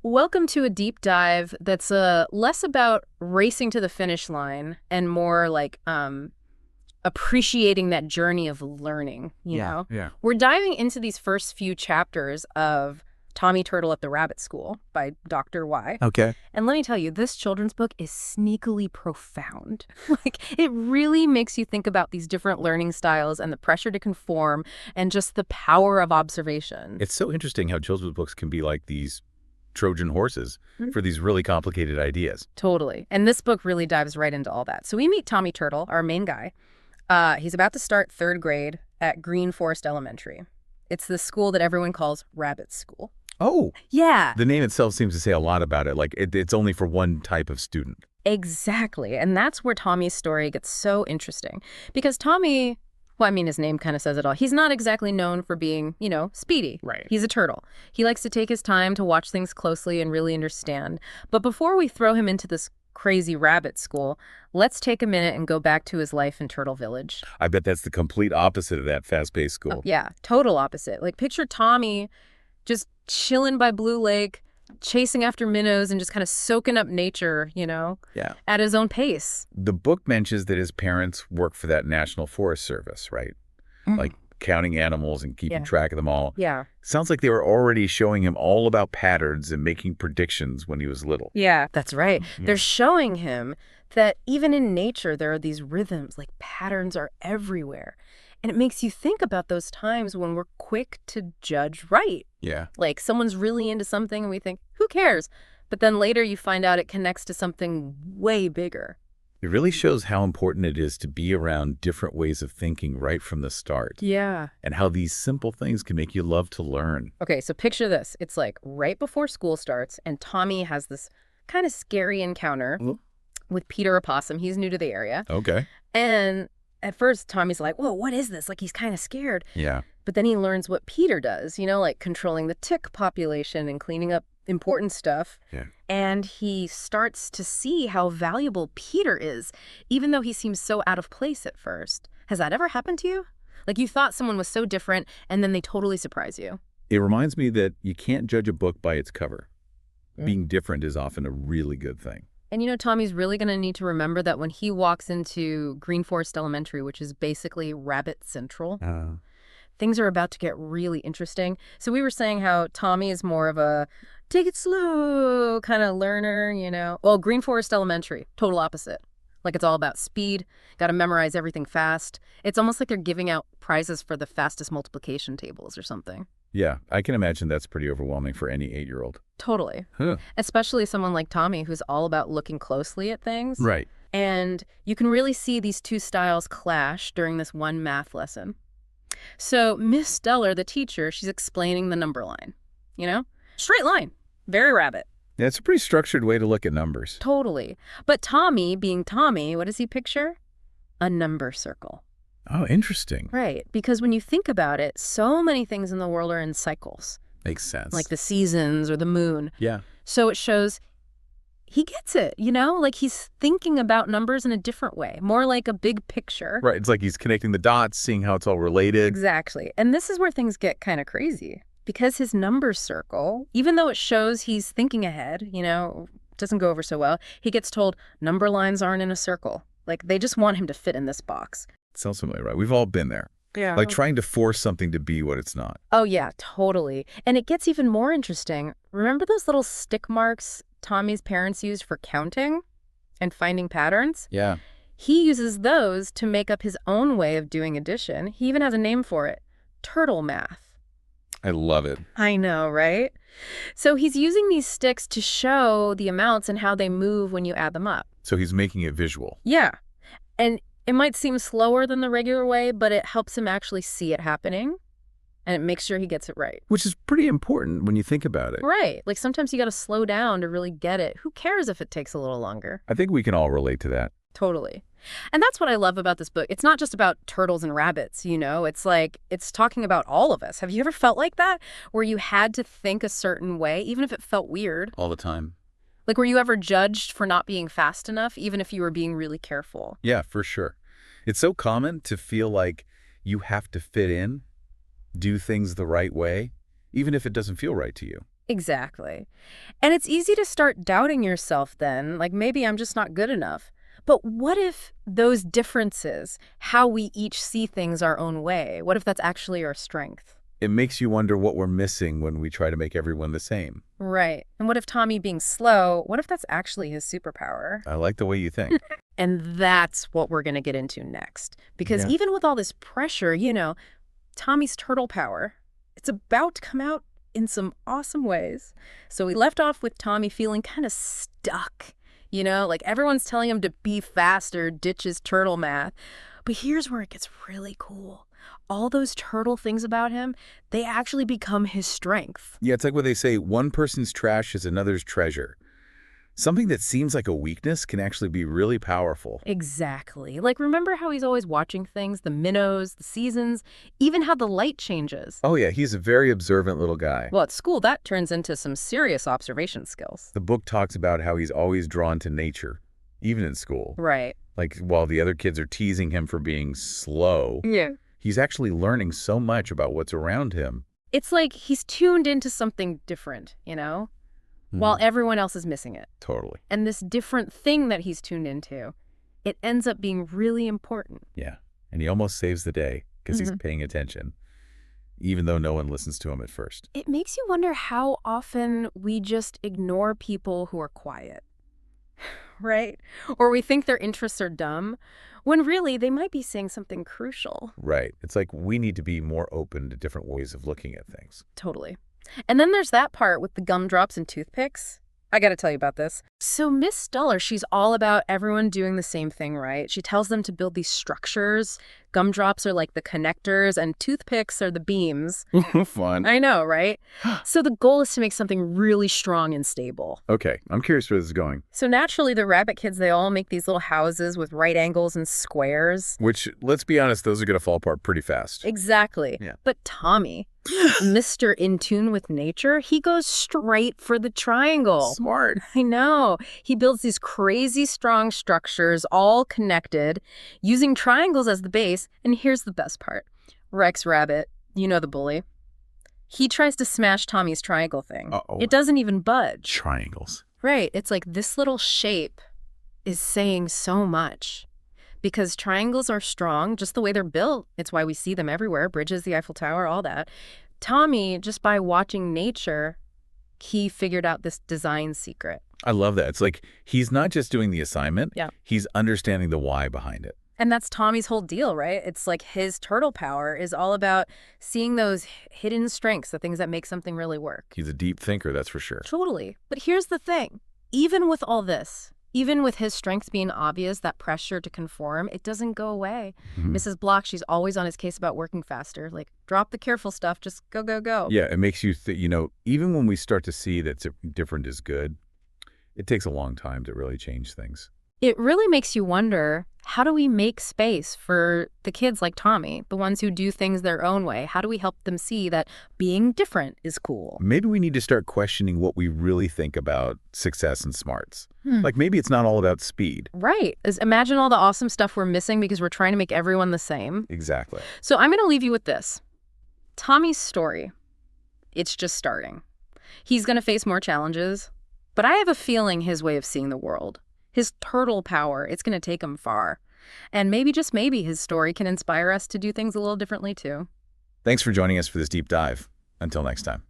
Welcome to a deep dive that's less about racing to the finish line and more like appreciating that journey of learning, you know? Yeah. We're diving into these first few chapters of Tommy Turtle at the Rabbit School by Dr. Y. Okay. And let me tell you, this children's book is sneakily profound. Like, it really makes you think about these different learning styles and the pressure to conform and just the power of observation. It's so interesting how children's books can be like these Trojan horses for these really complicated ideas. Totally. And this book really dives right into all that. So we meet Tommy Turtle, our main guy. He's about to start third grade at Green Forest Elementary. It's the school that everyone calls Rabbit School. Oh. Yeah. The name itself seems to say a lot about it. Like it's only for one type of student. Exactly. And that's where Tommy's story gets so interesting. Because Tommy, well, I mean, his name kind of says it all. He's not exactly known for being, speedy. Right. He's a turtle. He likes to take his time to watch things closely and really understand. But before we throw him into this crazy rabbit school, let's take a minute and go back to his life in Turtle Village. I bet that's the complete opposite of that fast-paced school. Oh, yeah, total opposite. Like, picture Tommy just chilling by Blue Lake, chasing after minnows and just kind of soaking up nature, Yeah. at his own pace. The book mentions that his parents work for that National Forest Service, right? Like counting animals and keeping track of them all. Yeah. Sounds like they were already showing him all about patterns and making predictions when he was little. Yeah, that's right. They're showing him that even in nature, there are these rhythms, like patterns are everywhere. And it makes you think about those times when we're quick to judge right. Yeah. Like someone's really into something and we think, who cares? But then later you find out it connects to something way bigger. It really shows how important it is to be around different ways of thinking right from the start. Yeah. And how these simple things can make you love to learn. Okay, so picture this. It's like right before school starts and Tommy has this kind of scary encounter with Peter Opossum. He's new to the area. Okay. And at first, Tommy's like, whoa, what is this? Like, he's kind of scared. Yeah. But then he learns what Peter does, like controlling the tick population and cleaning up important stuff. Yeah. And he starts to see how valuable Peter is, even though he seems so out of place at first. Has that ever happened to you? Like you thought someone was so different and then they totally surprise you. It reminds me that you can't judge a book by its cover. Being different is often a really good thing. And Tommy's really going to need to remember that when he walks into Green Forest Elementary, which is basically Rabbit Central, things are about to get really interesting. So we were saying how Tommy is more of a take it slow kind of learner, Well, Green Forest Elementary, total opposite. Like it's all about speed, got to memorize everything fast. It's almost like they're giving out prizes for the fastest multiplication tables or something. Yeah, I can imagine that's pretty overwhelming for any 8-year-old. Totally. Huh. Especially someone like Tommy who's all about looking closely at things. Right. And you can really see these two styles clash during this one math lesson. So Miss Stellar, the teacher, she's explaining the number line, Straight line. Very rabbit. Yeah, it's a pretty structured way to look at numbers. Totally. But Tommy, being Tommy, what does he picture? A number circle. Oh, interesting. Right. Because when you think about it, so many things in the world are in cycles. Makes sense. Like the seasons or the moon. Yeah. So it shows he gets it, Like he's thinking about numbers in a different way, more like a big picture. Right. It's like he's connecting the dots, seeing how it's all related. Exactly. And this is where things get kind of crazy. Because his number circle, even though it shows he's thinking ahead, doesn't go over so well, he gets told number lines aren't in a circle. Like they just want him to fit in this box. Sounds familiar, right? We've all been there. Yeah. Like trying to force something to be what it's not. Oh, yeah, totally. And it gets even more interesting. Remember those little stick marks Tommy's parents used for counting and finding patterns? Yeah. He uses those to make up his own way of doing addition. He even has a name for it, turtle math. I love it. I know, right? So he's using these sticks to show the amounts and how they move when you add them up. So he's making it visual. Yeah. And it might seem slower than the regular way, but it helps him actually see it happening. And it makes sure he gets it right. Which is pretty important when you think about it. Right. Like sometimes you got to slow down to really get it. Who cares if it takes a little longer? I think we can all relate to that. Totally. And that's what I love about this book. It's not just about turtles and rabbits, It's like, it's talking about all of us. Have you ever felt like that? Where you had to think a certain way, even if it felt weird? All the time. Like, were you ever judged for not being fast enough, even if you were being really careful? Yeah, for sure. It's so common to feel like you have to fit in, do things the right way, even if it doesn't feel right to you. Exactly. And it's easy to start doubting yourself then, like maybe I'm just not good enough. But what if those differences, how we each see things our own way, what if that's actually our strength? It makes you wonder what we're missing when we try to make everyone the same. Right. And what if Tommy being slow, what if that's actually his superpower? I like the way you think. And that's what we're going to get into next. Because Yeah. even with all this pressure, Tommy's turtle power, it's about to come out in some awesome ways. So we left off with Tommy feeling kind of stuck. Like everyone's telling him to be faster, ditch his turtle math. But here's where it gets really cool. All those turtle things about him, they actually become his strength. Yeah, it's like what they say, one person's trash is another's treasure. Something that seems like a weakness can actually be really powerful. Exactly. Like, remember how he's always watching things, the minnows, the seasons, even how the light changes? Oh yeah, he's a very observant little guy. Well, at school, that turns into some serious observation skills. The book talks about how he's always drawn to nature, even in school. Right. Like, while the other kids are teasing him for being slow, Yeah. he's actually learning so much about what's around him. It's like he's tuned into something different, while everyone else is missing it. Totally. And this different thing that he's tuned into, it ends up being really important. Yeah. And he almost saves the day because he's paying attention, even though no one listens to him at first. It makes you wonder how often we just ignore people who are quiet, right? Or we think their interests are dumb, when really they might be saying something crucial. Right. It's like we need to be more open to different ways of looking at things. Totally. And then there's that part with the gumdrops and toothpicks. I gotta tell you about this. So Miss Duller, she's all about everyone doing the same thing, right? She tells them to build these structures. Gumdrops are like the connectors, and toothpicks are the beams. Fun. I know, right? So the goal is to make something really strong and stable. Okay, I'm curious where this is going. So naturally, the rabbit kids, they all make these little houses with right angles and squares. Which, let's be honest, those are going to fall apart pretty fast. Exactly. Yeah. But Tommy, Mr. In Tune with Nature, he goes straight for the triangle. Smart. I know. He builds these crazy strong structures, all connected, using triangles as the base. And here's the best part. Rex Rabbit, the bully, he tries to smash Tommy's triangle thing. Uh-oh. It doesn't even budge. Triangles. Right. It's like this little shape is saying so much. Because triangles are strong, just the way they're built. It's why we see them everywhere, bridges, the Eiffel Tower, all that. Tommy, just by watching nature, he figured out this design secret. I love that. It's like he's not just doing the assignment. Yeah. He's understanding the why behind it. And that's Tommy's whole deal, right? It's like his turtle power is all about seeing those hidden strengths, the things that make something really work. He's a deep thinker, that's for sure. Totally. But here's the thing. Even with all this, even with his strengths being obvious, that pressure to conform, it doesn't go away. Mrs. Block, she's always on his case about working faster. Like, drop the careful stuff, just go, go, go. Yeah, it makes you think, even when we start to see that different is good, it takes a long time to really change things. It really makes you wonder, how do we make space for the kids like Tommy, the ones who do things their own way? How do we help them see that being different is cool? Maybe we need to start questioning what we really think about success and smarts. Like maybe it's not all about speed. Right. Imagine all the awesome stuff we're missing because we're trying to make everyone the same. Exactly. So I'm going to leave you with this. Tommy's story, it's just starting. He's going to face more challenges, but I have a feeling his way of seeing the world, his turtle power, it's going to take him far. And maybe, just maybe, his story can inspire us to do things a little differently, too. Thanks for joining us for this deep dive. Until next time.